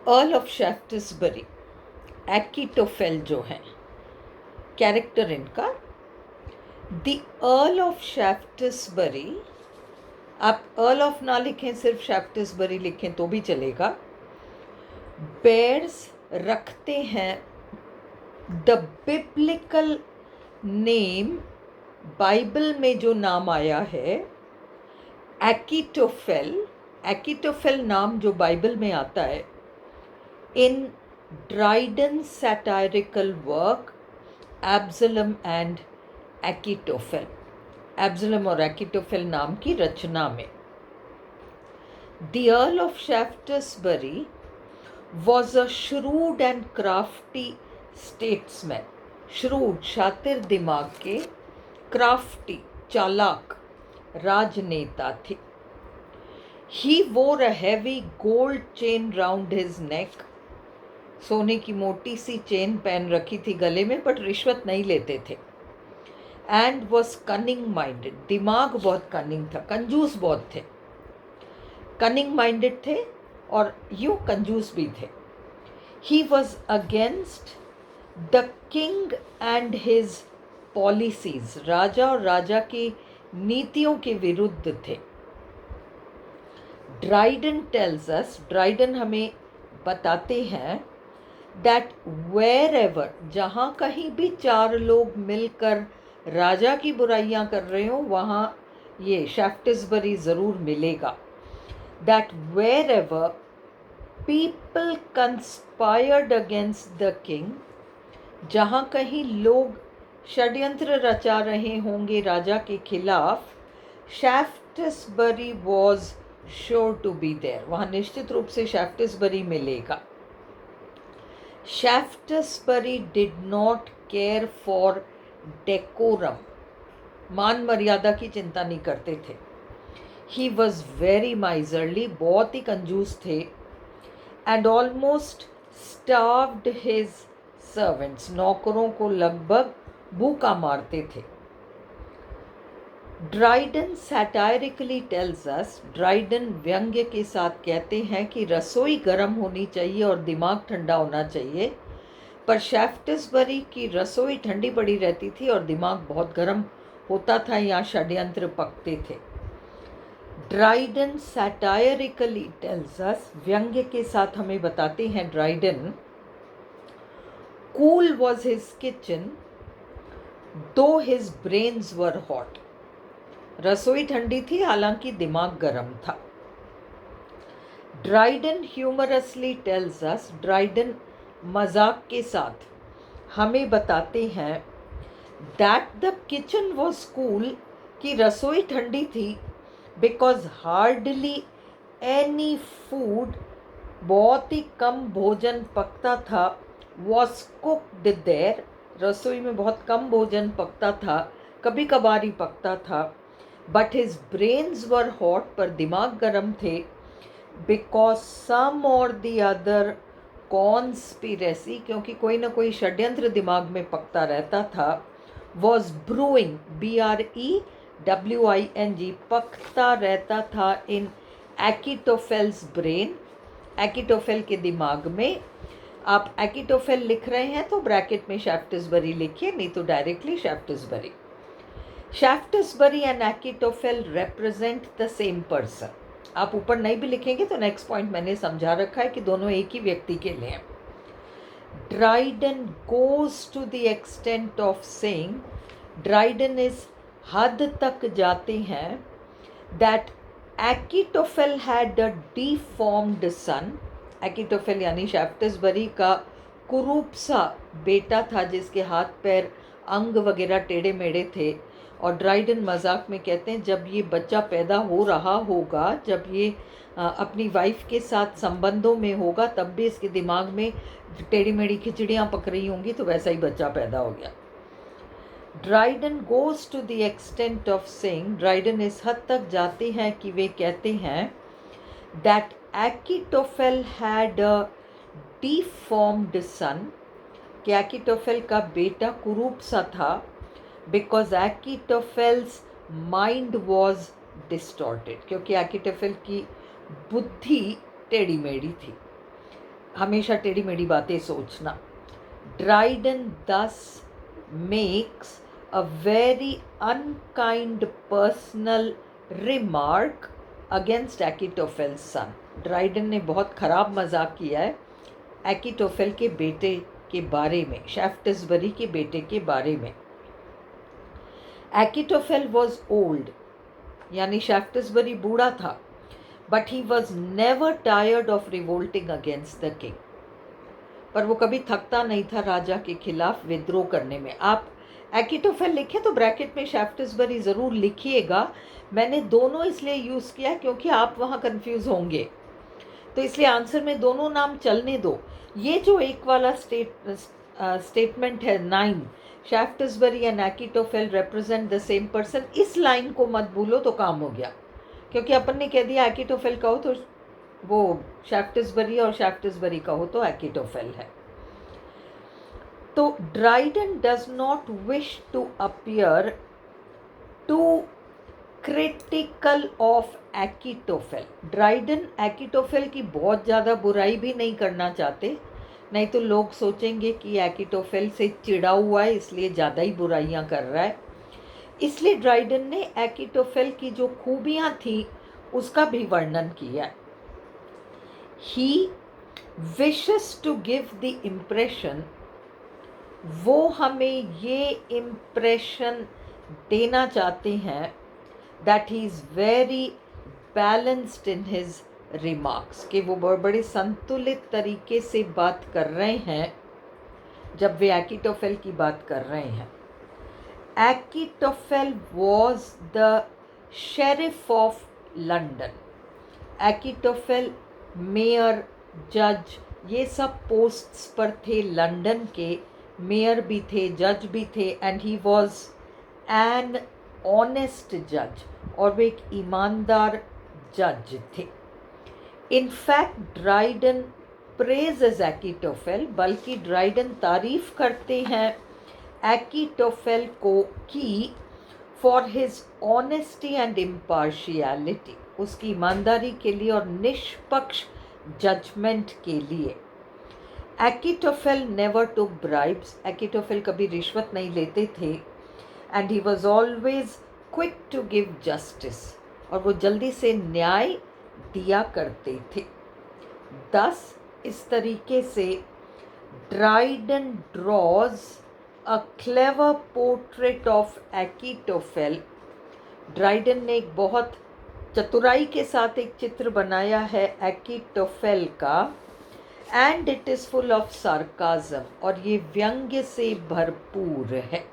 Earl of शैफ्टसबरी, एक्कीटोफेल जो है character इनका। द अर्ल ऑफ शैफ्टसबरी, आप अर्ल ऑफ ना लिखें, सिर्फ शैफ्टसबरी लिखें तो भी चलेगा। बेयर्स रखते हैं द बिब्लिकल नेम, बाइबल में जो नाम आया है एक्कीटोफेल। एक्कीटोफेल नाम जो बाइबल में आता है in Dryden satirical work Absalom and Achitophel, Absalom और एक्कीटोफेल नाम की रचना में। The Earl of Shaftesbury was a shrewd and crafty statesman, shrewd शातिर दिमाग के, crafty चालाक राजनेता थे। He wore a heavy gold chain round his neck, सोने की मोटी सी चेन पहन रखी थी गले में, बट रिश्वत नहीं लेते थे। And was cunning minded, दिमाग बहुत कनिंग था, कंजूस बहुत थे। कनिंग माइंडेड थे और यूं कंजूस भी थे। He was against the king and his policies, राजा और राजा की नीतियों के विरुद्ध थे। ड्राइडन tells us, ड्राइडन हमें बताते हैं that wherever, जहाँ कहीं भी चार लोग मिलकर राजा की बुराइयां कर रहे हो वहाँ ये शैफ्टसबरी ज़रूर मिलेगा। That wherever people conspired against the king, जहाँ कहीं लोग षड्यंत्र रचा रहे होंगे राजा के खिलाफ, शैफ्टसबरी was sure to be there, वहाँ निश्चित रूप से शैफ्टसबरी मिलेगा। शैफ्टसबरी did not care for decorum, मान मर्यादा की चिंता नहीं करते थे। He was very miserly, बहुत ही कंजूस थे। And almost starved his servants, नौकरों को लगभग भूखा मारते थे। ड्राइडन सैटायरिकली टेल्स अस, ड्राइडन व्यंग्य के साथ कहते हैं कि रसोई गर्म होनी चाहिए और दिमाग ठंडा होना चाहिए, पर शैफ्टसबरी की रसोई ठंडी पड़ी रहती थी और दिमाग बहुत गर्म होता था, यहाँ षड्यंत्र पकते थे। ड्राइडन सैटायरिकली टेल्स अस, व्यंग्य के साथ हमें बताते हैं Dryden, cool was his kitchen दो हिज ब्रेन्स वर हॉट, रसोई ठंडी थी हालांकि दिमाग गर्म था। Dryden humorously tells us, Dryden मजाक के साथ हमें बताते हैं that the kitchen was cool, कि रसोई ठंडी थी, बिकॉज हार्डली एनी फूड, बहुत ही कम भोजन पकता था, वॉज कुक्ड देयर, रसोई में बहुत कम भोजन पकता था, कभी कभार ही पकता था। But his brains were hot, पर दिमाग गर्म थे, बिकॉज सम और द अदर कॉन्स्पिरेसी, क्योंकि कोई ना कोई षड्यंत्र दिमाग में पकता रहता था, वॉज ब्रूइंग, BREWING, पकता रहता था इन एक्कीटोफेल्स ब्रेन, एक्कीटोफेल के दिमाग में। आप एक्कीटोफेल लिख रहे हैं तो ब्रैकेट में शैफ्टसबरी लिखिए, नहीं तो directly Shaftesbury. Shaftesbury and Achitophel represent the same person, आप ऊपर नहीं भी लिखेंगे तो नेक्स्ट पॉइंट मैंने समझा रखा है कि दोनों एक ही व्यक्ति के लिए हैं। Dryden goes to the extent of saying, Dryden इस हद तक जाते हैं that Achitophel had a deformed son, Achitophel यानी शैफ्टसबरी का कुरूप सा बेटा था जिसके हाथ पैर अंग वगैरह टेढ़े मेढ़े थे। और ड्राइडन मजाक में कहते हैं जब ये बच्चा पैदा हो रहा होगा, जब ये अपनी वाइफ के साथ संबंधों में होगा, तब भी इसके दिमाग में टेढ़ी मेढ़ी खिचड़ियाँ पक रही होंगी, तो वैसा ही बच्चा पैदा हो गया। Dryden goes to the extent of saying, Dryden इस हद तक जाते हैं कि वे कहते हैं that Achitophel had a deformed son, कि एक्कीटोफेल का बेटा कुरूप सा था, because Achitophel's mind was distorted, क्योंकि एक्कीटोफेल की बुद्धि टेढ़ी मेढ़ी थी। हमेशा टेढ़ी मेढ़ी बातें सोचना। Dryden does makes a very unkind personal remark against Achitophel's son. Dryden ने बहुत ख़राब मजाक किया है एकिटोफेल के बेटे के बारे में, शैफ्टसबरी के बेटे के बारे में। एकिटोफेल वॉज ओल्ड, यानी शैफ्टसबरी बूढ़ा था, but he was never tired of revolting against the king. पर वो कभी थकता नहीं था राजा के खिलाफ विद्रोह करने में। आप एकिटोफेल लिखे तो ब्रैकेट में शैफ्टसबरी ज़रूर लिखिएगा। मैंने दोनों इसलिए यूज़ किया क्योंकि आप वहाँ कंफ्यूज होंगे, तो इसलिए आंसर में दोनों नाम चलने दो। ये जो एक वाला स्टेटमेंट है 9, Shaftesbury and Achitophel represent the same person, इस लाइन को मत भूलो तो काम हो गया, क्योंकि अपन ने कह दिया एकिटोफेल कहो तो वो शैफ्टसबरी और शैफ्टसबरी कहो तो एकिटोफेल है। तो Dryden does not wish to appear too critical of Achitophel. Dryden Achitophel की बहुत ज़्यादा बुराई भी नहीं करना चाहते, नहीं तो लोग सोचेंगे कि एकिटोफेल से चिढ़ा हुआ है इसलिए ज़्यादा ही बुराइयां कर रहा है। इसलिए ड्राइडन ने एकिटोफेल की जो खूबियां थी उसका भी वर्णन किया। He wishes to give the impression, वो हमें ये इम्प्रेशन देना चाहते हैं that he is very balanced in his remarks, कि वो बड़े संतुलित तरीके से बात कर रहे हैं जब वे एकिटोफेल की बात कर रहे हैं। Achitophel was the sheriff of London। Achitophel mayor, जज, ये सब पोस्ट्स पर थे लंदन के। मेयर भी थे, जज भी थे, and he was an honest जज, और वे एक ईमानदार जज थे। इनफैक्ट ड्राइडन प्रेजेस एकिटोफेल, बल्कि ड्राइडन तारीफ करते हैं एकिटोफेल को कि for his honesty and impartiality, उसकी ईमानदारी के लिए और निष्पक्ष जजमेंट के लिए। एकिटोफेल नेवर टुक ब्राइब्स, एकिटोफेल कभी रिश्वत नहीं लेते थे। And he was always quick to give justice, और वो जल्दी से न्याय दिया करते थे। 10 इस तरीके से Dryden draws a clever portrait of Achitophel. Dryden ने एक बहुत चतुराई के साथ एक चित्र बनाया है एकिटोफेल का, and it is full of sarcasm, और ये व्यंग्य से भरपूर है।